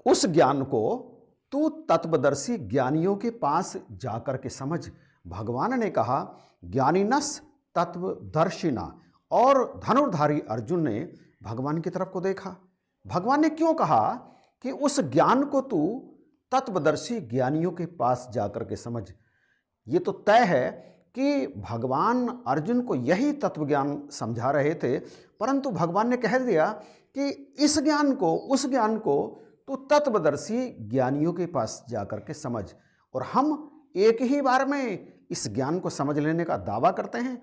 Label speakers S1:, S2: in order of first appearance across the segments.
S1: उस ज्ञान को तू तत्वदर्शी ज्ञानियों के पास जाकर के समझ। भगवान ने कहा ज्ञानिनस तत्वदर्शिना, और धनुर्धारी अर्जुन ने भगवान की तरफ को देखा। भगवान ने क्यों कहा कि उस ज्ञान को तू तत्वदर्शी ज्ञानियों के पास जाकर के समझ? ये तो तय है कि भगवान अर्जुन को यही तत्व ज्ञान समझा रहे थे, परंतु भगवान ने कह दिया कि इस ज्ञान को, उस ज्ञान को तो तत्वदर्शी ज्ञानियों के पास जाकर के समझ। और हम एक ही बार में इस ज्ञान को समझ लेने का दावा करते हैं,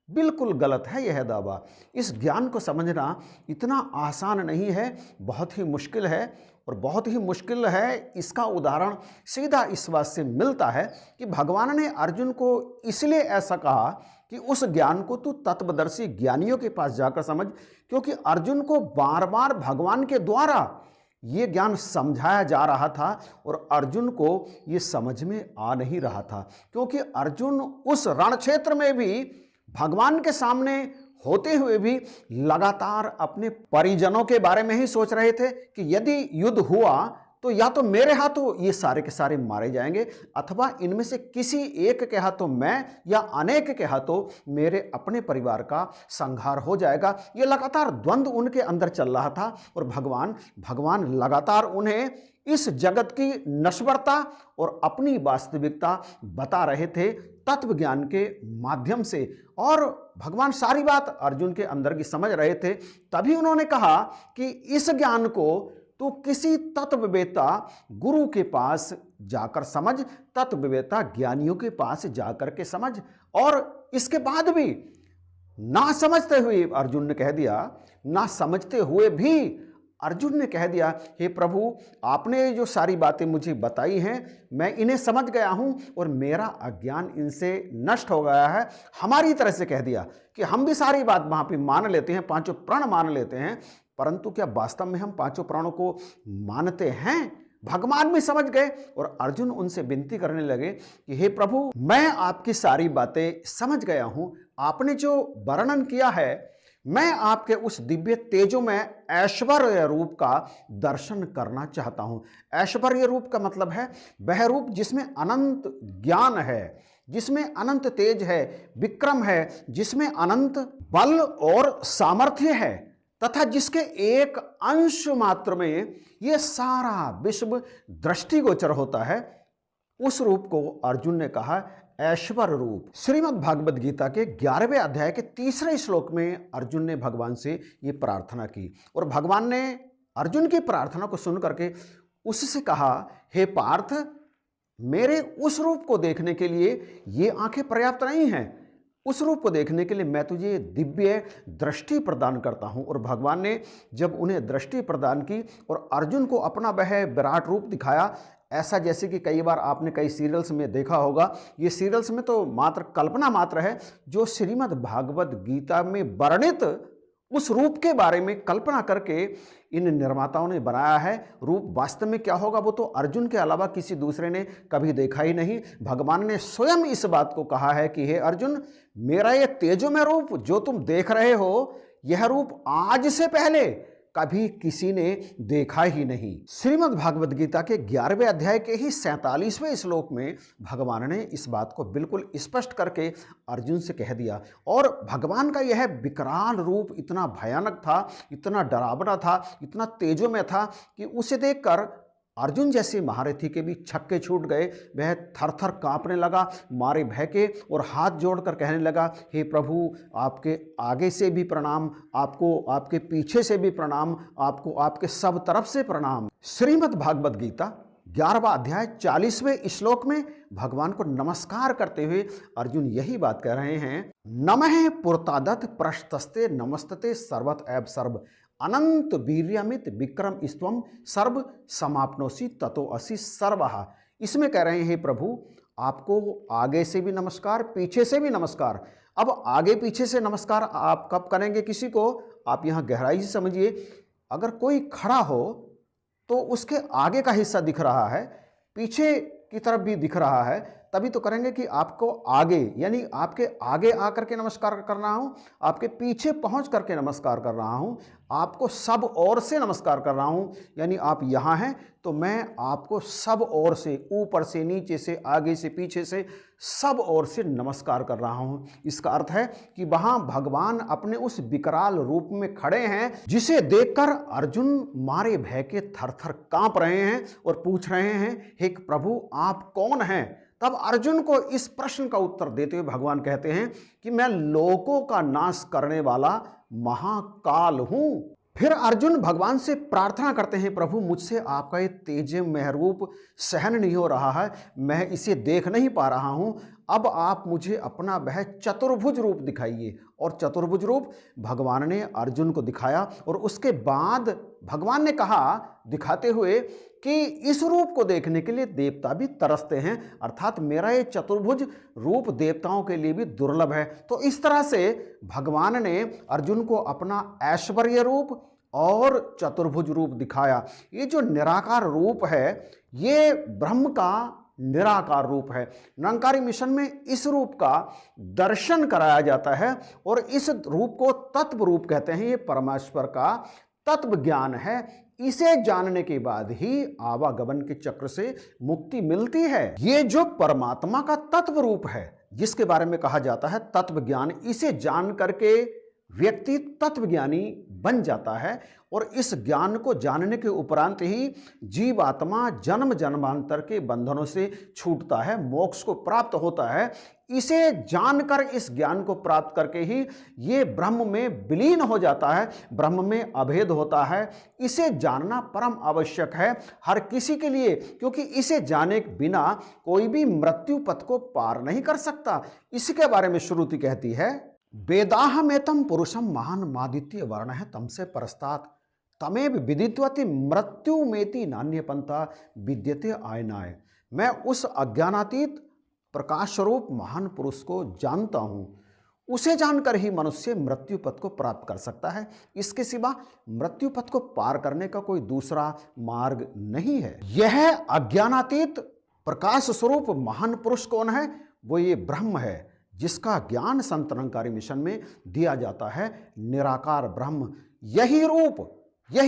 S1: बिल्कुल गलत है यह दावा। इस ज्ञान को समझना इतना आसान नहीं है, बहुत ही मुश्किल है। और बहुत ही मुश्किल है, इसका उदाहरण सीधा इस बात से मिलता है कि भगवान ने अर्जुन को इसलिए ऐसा कहा कि उस ज्ञान को तू तत्वदर्शी ज्ञानियों के पास जाकर समझ, क्योंकि अर्जुन को बार बार भगवान के द्वारा ये ज्ञान समझाया जा रहा था और अर्जुन को ये समझ में आ नहीं रहा था, क्योंकि अर्जुन उस रण क्षेत्र में भी भगवान के सामने होते हुए भी लगातार अपने परिजनों के बारे में ही सोच रहे थे कि यदि युद्ध हुआ तो या तो मेरे हाथों ये सारे के सारे मारे जाएंगे, अथवा इनमें से किसी एक के हाथों मैं या अनेक के हाथों मेरे अपने परिवार का संहार हो जाएगा। ये लगातार द्वंद्व उनके अंदर चल रहा था और भगवान लगातार उन्हें इस जगत की नश्वरता और अपनी वास्तविकता बता रहे थे तत्व ज्ञान के माध्यम से। और भगवान सारी बात अर्जुन के अंदर की समझ रहे थे, तभी उन्होंने कहा कि इस ज्ञान को तो किसी तत्ववेता गुरु के पास जाकर समझ, तत्ववेता ज्ञानियों के पास जाकर के समझ। और इसके बाद भी ना समझते हुए अर्जुन ने कह दिया, ना समझते हुए भी अर्जुन ने कह दिया, हे प्रभु आपने जो सारी बातें मुझे बताई हैं मैं इन्हें समझ गया हूं और मेरा अज्ञान इनसे नष्ट हो गया है। हमारी तरह से कह दिया कि हम भी सारी बात वहां पे मान लेते हैं, पांचों प्राण मान लेते हैं, परंतु क्या वास्तव में हम पांचों प्राणों को मानते हैं? भगवान भी समझ गए और अर्जुन उनसे विनती करने लगे कि हे प्रभु मैं आपकी सारी बातें समझ गया हूं, आपने जो वर्णन किया है मैं आपके उस दिव्य तेजो में ऐश्वर्य रूप का दर्शन करना चाहता हूं। ऐश्वर्य रूप का मतलब है वह रूप जिसमें अनंत ज्ञान है, जिसमें अनंत तेज है, विक्रम है, जिसमें अनंत बल और सामर्थ्य है, तथा जिसके एक अंश मात्र में यह सारा विश्व दृष्टिगोचर होता है। उस रूप को अर्जुन ने कहा ऐश्वर्य रूप। श्रीमद् भागवत गीता के 11वें अध्याय के 3रे श्लोक में अर्जुन ने भगवान से ये प्रार्थना की और भगवान ने अर्जुन की प्रार्थना को सुन करके उससे कहा, हे पार्थ मेरे उस रूप को देखने के लिए ये आंखें पर्याप्त नहीं हैं, उस रूप को देखने के लिए मैं तुझे दिव्य दृष्टि प्रदान करता हूं। और भगवान ने जब उन्हें दृष्टि प्रदान की और अर्जुन को अपना वह विराट रूप दिखाया, ऐसा जैसे कि कई बार आपने कई सीरियल्स में देखा होगा, ये सीरियल्स में तो मात्र कल्पना मात्र है, जो श्रीमद् भागवत गीता में वर्णित उस रूप के बारे में कल्पना करके इन निर्माताओं ने बनाया है। रूप वास्तव में क्या होगा वो तो अर्जुन के अलावा किसी दूसरे ने कभी देखा ही नहीं। भगवान ने स्वयं इस बात को कहा है कि हे अर्जुन मेरा ये तेजोमय रूप जो तुम देख रहे हो, यह रूप आज से पहले कभी किसी ने देखा ही नहीं। श्रीमद् भागवत गीता के 11वें अध्याय के ही 47वें श्लोक में भगवान ने इस बात को बिल्कुल स्पष्ट करके अर्जुन से कह दिया। और भगवान का यह विकराल रूप इतना भयानक था, इतना डरावना था, इतना तेजों में था कि उसे देखकर अर्जुन जैसे महारथी के भी छक्के छूट गए। वह थर थर कांपने लगा मारे भय के और हाथ जोड़कर कहने लगा, हे प्रभु आपके आगे से भी प्रणाम, आपको आपके पीछे से भी प्रणाम, आपको आपके सब तरफ से प्रणाम। श्रीमद् भागवत गीता 11वां अध्याय 40वें श्लोक में भगवान को नमस्कार करते हुए अर्जुन यही बात कह रहे हैं, नमः पुरतादत प्रशस्ते नमस्तते सर्वत एव सर्व अनंत वीर्यमित विक्रम स्वम सर्व समाप्नोसी ततो असि सर्वः। इसमें कह रहे हैं प्रभु आपको आगे से भी नमस्कार, पीछे से भी नमस्कार। अब आगे पीछे से नमस्कार आप कब करेंगे किसी को, आप यहाँ गहराई से समझिए। अगर कोई खड़ा हो तो उसके आगे का हिस्सा दिख रहा है, पीछे की तरफ भी दिख रहा है, तभी तो करेंगे कि आपको आगे, यानी आपके आगे आकर के नमस्कार कर रहा हूं, आपके पीछे पहुंच करके नमस्कार कर रहा हूं, आपको सब ओर से नमस्कार कर रहा हूं। यानी आप यहां हैं तो मैं आपको सब ओर से, ऊपर से, नीचे से, आगे से, पीछे से, सब ओर से नमस्कार कर रहा हूं। इसका अर्थ है कि वहां भगवान अपने उस विकराल रूप में खड़े हैं, जिसे देखकर अर्जुन मारे भय के थर-थर कांप रहे हैं और पूछ रहे हैं, हे प्रभु आप कौन हैं? तब अर्जुन को इस प्रश्न का उत्तर देते हुए भगवान कहते हैं कि मैं लोकों का नाश करने वाला महाकाल हूं। फिर अर्जुन भगवान से प्रार्थना करते हैं, प्रभु मुझसे आपका ये तेजमय रूप सहन नहीं हो रहा है, मैं इसे देख नहीं पा रहा हूं, अब आप मुझे अपना वह चतुर्भुज रूप दिखाइए। और चतुर्भुज रूप भगवान ने अर्जुन को दिखाया और उसके बाद भगवान ने कहा दिखाते हुए कि इस रूप को देखने के लिए देवता भी तरसते हैं, अर्थात मेरा ये चतुर्भुज रूप देवताओं के लिए भी दुर्लभ है। तो इस तरह से भगवान ने अर्जुन को अपना ऐश्वर्य रूप और चतुर्भुज रूप दिखाया। ये जो निराकार रूप है ये ब्रह्म का निराकार रूप है। निरंकारी मिशन में इस रूप का दर्शन कराया जाता है और इस रूप को तत्व रूप कहते हैं। ये परमेश्वर का तत्व ज्ञान है। इसे जानने के बाद ही आवागमन के चक्र से मुक्ति मिलती है। ये जो परमात्मा का तत्व रूप है जिसके बारे में कहा जाता है तत्व ज्ञान, इसे जान करके व्यक्ति तत्वज्ञानी बन जाता है और इस ज्ञान को जानने के उपरांत ही जीवात्मा जन्म जन्मांतर के बंधनों से छूटता है, मोक्ष को प्राप्त होता है। इसे जानकर, इस ज्ञान को प्राप्त करके ही ये ब्रह्म में विलीन हो जाता है, ब्रह्म में अभेद होता है। इसे जानना परम आवश्यक है हर किसी के लिए, क्योंकि इसे जाने के बिना कोई भी मृत्यु पथ को पार नहीं कर सकता। इसके बारे में श्रुति कहती है, वेदाहमेतम पुरुषम महान मादित्य वर्ण है तमसे परस्तात तमेव विदित्वति मृत्यु मेति नान्य पंथा विद्यते आयनाय। मैं उस अज्ञानातीत प्रकाश स्वरूप महान पुरुष को जानता हूं, उसे जानकर ही मनुष्य मृत्यु पथ को प्राप्त कर सकता है। इसके सिवा मृत्यु पथ को पार करने का कोई दूसरा मार्ग नहीं है। यह अज्ञानातीत प्रकाश स्वरूप महान पुरुष कौन है? वो ये ब्रह्म है जिसका ज्ञान संत निरंकारी मिशन में दिया जाता है, निराकार ब्रह्म। यही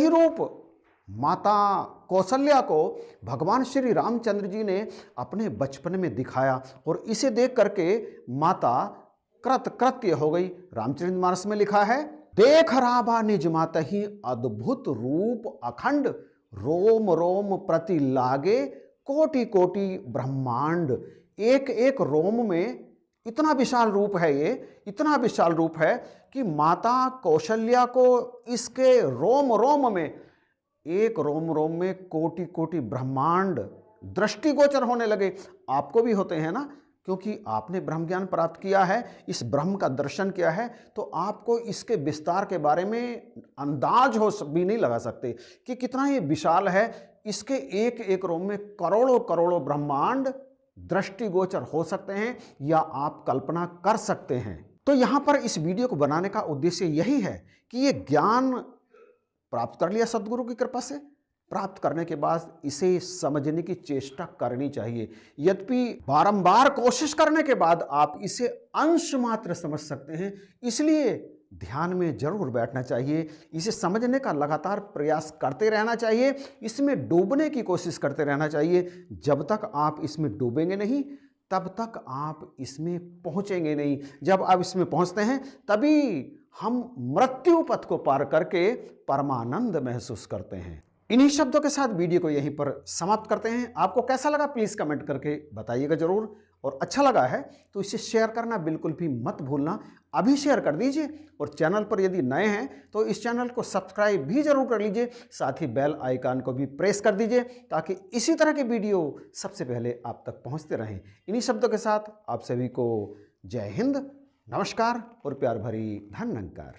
S1: रूप माता कौशल्या को भगवान श्री रामचंद्र जी ने अपने बचपन में दिखाया और इसे देख करके माता कृतकृत्य हो गई। रामचरितमानस में लिखा है, देख राबा निज माता ही अद्भुत रूप अखंड, रोम रोम प्रति लागे कोटि कोटि ब्रह्मांड। एक एक रोम में इतना विशाल रूप है, ये इतना विशाल रूप है कि माता कौशल्या को इसके रोम रोम में, एक रोम रोम में कोटि कोटि ब्रह्मांड दृष्टिगोचर होने लगे। आपको भी होते हैं ना, क्योंकि आपने ब्रह्म ज्ञान प्राप्त किया है, इस ब्रह्म का दर्शन किया है, तो आपको इसके विस्तार के बारे में अंदाज हो भी नहीं लगा सकते कि कितना ये विशाल है। इसके एक एक रोम में करोड़ों करोड़ों ब्रह्मांड दृष्टिगोचर हो सकते हैं या आप कल्पना कर सकते हैं। तो यहां पर इस वीडियो को बनाने का उद्देश्य यही है कि ये ज्ञान प्राप्त कर लिया सदगुरु की कृपा से, प्राप्त करने के बाद इसे समझने की चेष्टा करनी चाहिए। यद्यपि बारंबार कोशिश करने के बाद आप इसे अंश मात्र समझ सकते हैं, इसलिए ध्यान में जरूर बैठना चाहिए। इसे समझने का लगातार प्रयास करते रहना चाहिए, इसमें डूबने की कोशिश करते रहना चाहिए। जब तक आप इसमें डूबेंगे नहीं तब तक आप इसमें पहुंचेंगे नहीं। जब आप इसमें पहुंचते हैं तभी हम मृत्यु पथ को पार करके परमानंद महसूस करते हैं। इन्हीं शब्दों के साथ वीडियो को यहीं पर समाप्त करते हैं। आपको कैसा लगा प्लीज़ कमेंट करके बताइएगा जरूर, और अच्छा लगा है तो इसे शेयर करना बिल्कुल भी मत भूलना। अभी शेयर कर दीजिए और चैनल पर यदि नए हैं तो इस चैनल को सब्सक्राइब भी जरूर कर लीजिए, साथ ही बेल आइकन को भी प्रेस कर दीजिए ताकि इसी तरह के वीडियो सबसे पहले आप तक पहुंचते रहें। इन्हीं शब्दों के साथ आप सभी को जय हिंद, नमस्कार और प्यार भरी धन्यवाद।